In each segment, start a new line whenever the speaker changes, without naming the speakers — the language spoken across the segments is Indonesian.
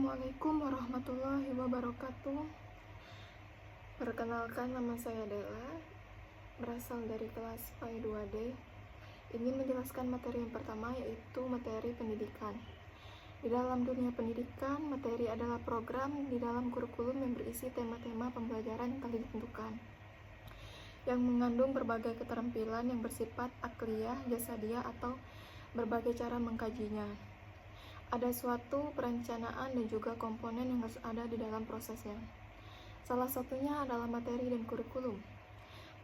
Assalamualaikum warahmatullahi wabarakatuh. Perkenalkan, nama saya Dela, berasal dari kelas PAI 2D. Ingin menjelaskan materi yang pertama, yaitu materi pendidikan. Di dalam dunia pendidikan, materi adalah program di dalam kurikulum yang berisi tema-tema pembelajaran yang telah ditentukan, yang mengandung berbagai keterampilan yang bersifat akliyah, jasadiah, atau berbagai cara mengkajinya. Ada suatu perencanaan dan juga komponen yang harus ada di dalam prosesnya. Salah satunya adalah materi dan kurikulum.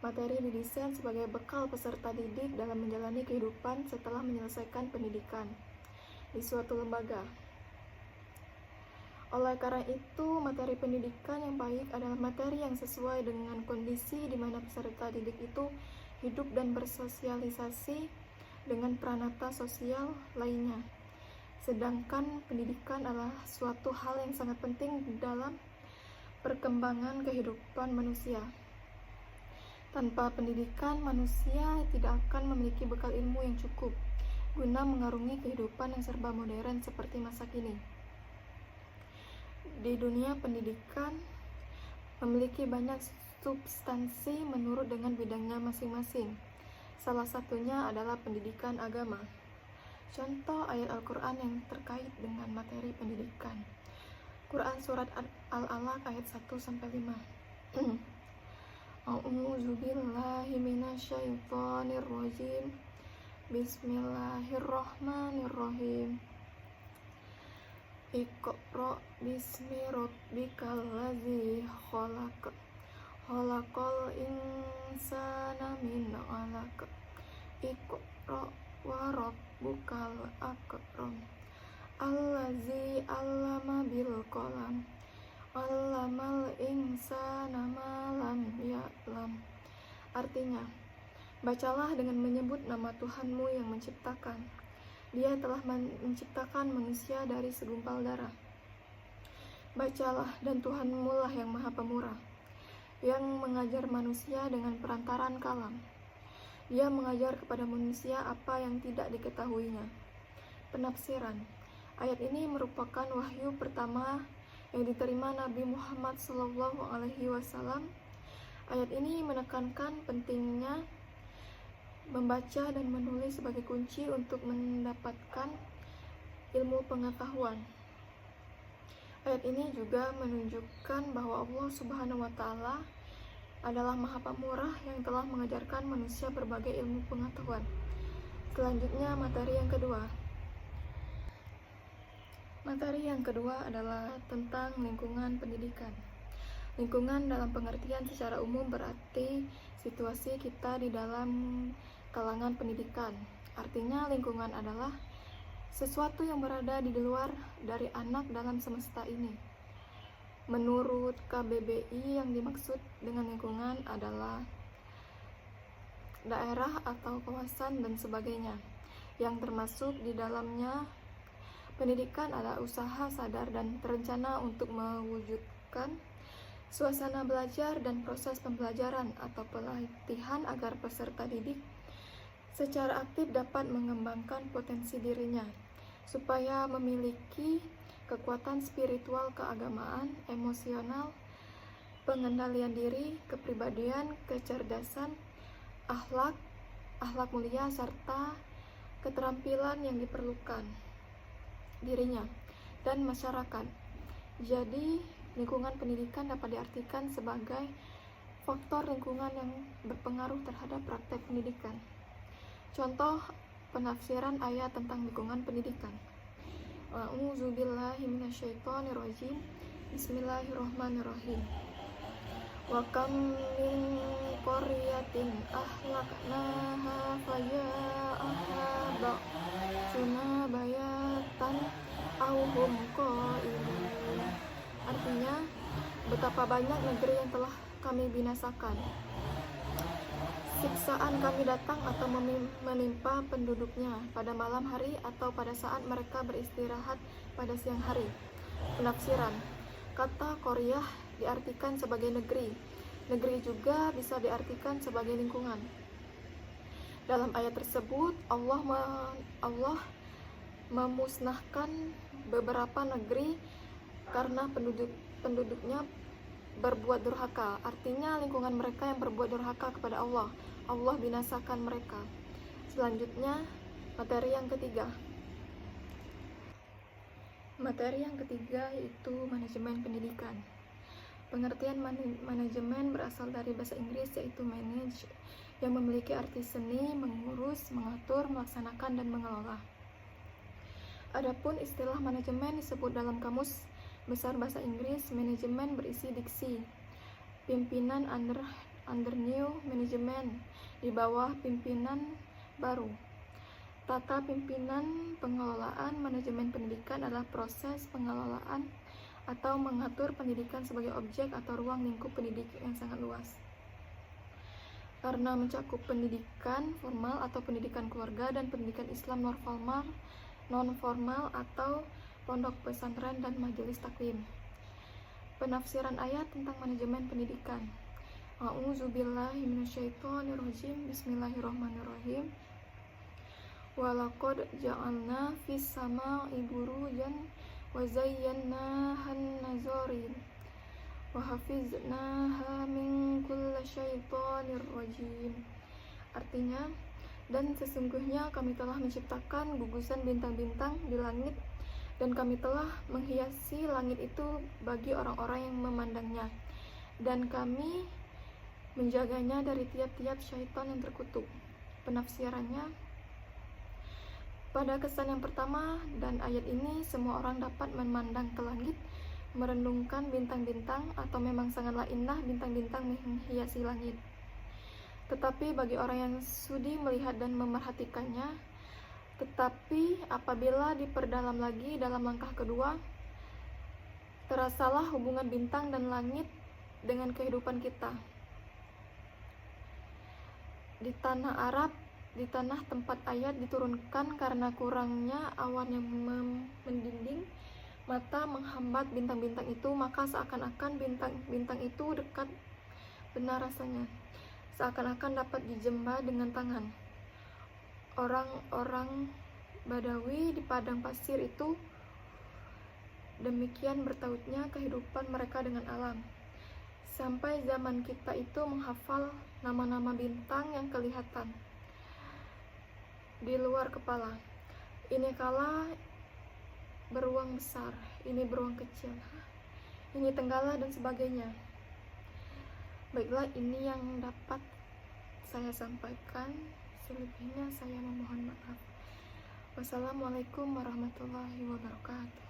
Materi didesain sebagai bekal peserta didik dalam menjalani kehidupan setelah menyelesaikan pendidikan di suatu lembaga. Oleh karena itu, materi pendidikan yang baik adalah materi yang sesuai dengan kondisi di mana peserta didik itu hidup dan bersosialisasi dengan pranata sosial lainnya. Sedangkan pendidikan adalah suatu hal yang sangat penting dalam perkembangan kehidupan manusia. Tanpa pendidikan, manusia tidak akan memiliki bekal ilmu yang cukup guna mengarungi kehidupan yang serba modern seperti masa kini. Di dunia pendidikan memiliki banyak substansi menurut dengan bidangnya masing-masing. Salah satunya adalah pendidikan agama. Contoh ayat Al-Quran yang terkait dengan materi pendidikan. Quran Surat Al-Alaq ayat 1-5. A'udzubillahi minasyaitonirrajim. Bismillahirrahmanirrahim. Iqra bismi rabbikal ladzi khalaq. Khalaqal insana min 'alaq. Iqra wa rabbukal akram allazi 'allama bil qalam 'allamal insana ma lam ya'lam. Artinya, bacalah dengan menyebut nama Tuhanmu yang menciptakan. Dia telah menciptakan manusia dari segumpal darah. Bacalah, dan Tuhanmu lah yang Maha Pemurah, yang mengajar manusia dengan perantaran kalam. Dia mengajar kepada manusia apa yang tidak diketahuinya. Penafsiran. Ayat ini merupakan wahyu pertama yang diterima Nabi Muhammad SAW. Ayat ini menekankan pentingnya membaca dan menulis sebagai kunci untuk mendapatkan ilmu pengetahuan. Ayat ini juga menunjukkan bahwa Allah Subhanahu wa Ta'ala adalah Maha Pemurah yang telah mengajarkan manusia berbagai ilmu pengetahuan. Selanjutnya, materi yang kedua. Materi yang kedua adalah tentang lingkungan pendidikan. Lingkungan dalam pengertian secara umum berarti situasi kita di dalam kalangan pendidikan. Artinya, lingkungan adalah sesuatu yang berada di luar dari anak dalam semesta ini. Menurut KBBI, yang dimaksud dengan lingkungan adalah daerah atau kawasan dan sebagainya, yang termasuk di dalamnya pendidikan adalah usaha sadar dan terencana untuk mewujudkan suasana belajar dan proses pembelajaran atau pelatihan agar peserta didik secara aktif dapat mengembangkan potensi dirinya, supaya memiliki kekuatan spiritual, keagamaan, emosional, pengendalian diri, kepribadian, kecerdasan, akhlak mulia, serta keterampilan yang diperlukan dirinya dan masyarakat. Jadi, lingkungan pendidikan dapat diartikan sebagai faktor lingkungan yang berpengaruh terhadap praktek pendidikan. Contoh penafsiran ayat tentang lingkungan pendidikan. A'udzubillahi minasyaitonirrajim. Bismillahirrahmanirrahim. Wa kam min qaryatin ahlaknaha faja'aha ba'suna bayatan aw hum qa'imun. Artinya, betapa banyak negeri yang telah kami binasakan. Siksaan kami datang atau menimpa penduduknya pada malam hari atau pada saat mereka beristirahat pada siang hari. Penafsiran. Kata qaryah diartikan sebagai negeri. Negeri juga bisa diartikan sebagai lingkungan. Dalam ayat tersebut, Allah memusnahkan beberapa negeri karena penduduknya berbuat durhaka. Artinya lingkungan mereka yang berbuat durhaka kepada Allah. Allah binasakan mereka. Selanjutnya, materi yang ketiga. Materi yang ketiga yaitu manajemen pendidikan. Pengertian manajemen berasal dari bahasa Inggris yaitu manage, yang memiliki arti seni, mengurus, mengatur, melaksanakan, dan mengelola. Adapun istilah manajemen disebut dalam Kamus Besar Bahasa Inggris. Manajemen berisi diksi pimpinan under new management, di bawah pimpinan baru. Tata pimpinan pengelolaan manajemen pendidikan adalah proses pengelolaan atau mengatur pendidikan sebagai objek atau ruang lingkup pendidikan yang sangat luas. Karena mencakup pendidikan formal atau pendidikan keluarga dan pendidikan Islam non formal atau pondok pesantren dan majelis taklim. Penafsiran ayat tentang manajemen pendidikan. A'udzubillahi minasyaitonirrajim. Bismillahirrahmanirrahim. Walaqad ja'alna fis sama'i burujan wa zayyanahan nazarin wa hafiznaha min kulli syaitonir rajim. Artinya, dan sesungguhnya kami telah menciptakan gugusan bintang-bintang di langit, dan kami telah menghiasi langit itu bagi orang-orang yang memandangnya, dan kami menjaganya dari tiap-tiap syaitan yang terkutuk. Penafsirannya, pada kesan yang pertama dan ayat ini, semua orang dapat memandang ke langit, merenungkan bintang-bintang, atau memang sangatlah indah bintang-bintang menghiasi langit. Tetapi bagi orang yang sudi melihat dan memerhatikannya, tetapi apabila diperdalam lagi dalam langkah kedua, terasalah hubungan bintang dan langit dengan kehidupan kita. Di tanah Arab, di tanah tempat ayat diturunkan karena kurangnya awan yang mendinding mata menghambat bintang-bintang itu, maka seakan-akan bintang-bintang itu dekat benar rasanya, seakan-akan dapat dijemah dengan tangan. Orang-orang Badawi di padang pasir itu demikian bertautnya kehidupan mereka dengan alam. Sampai zaman kita itu menghafal nama-nama bintang yang kelihatan di luar kepala. Ini kala beruang besar, ini beruang kecil, ini tenggala, dan sebagainya. Baiklah, ini yang dapat saya sampaikan. Selebihnya saya memohon maaf. Wassalamualaikum warahmatullahi wabarakatuh.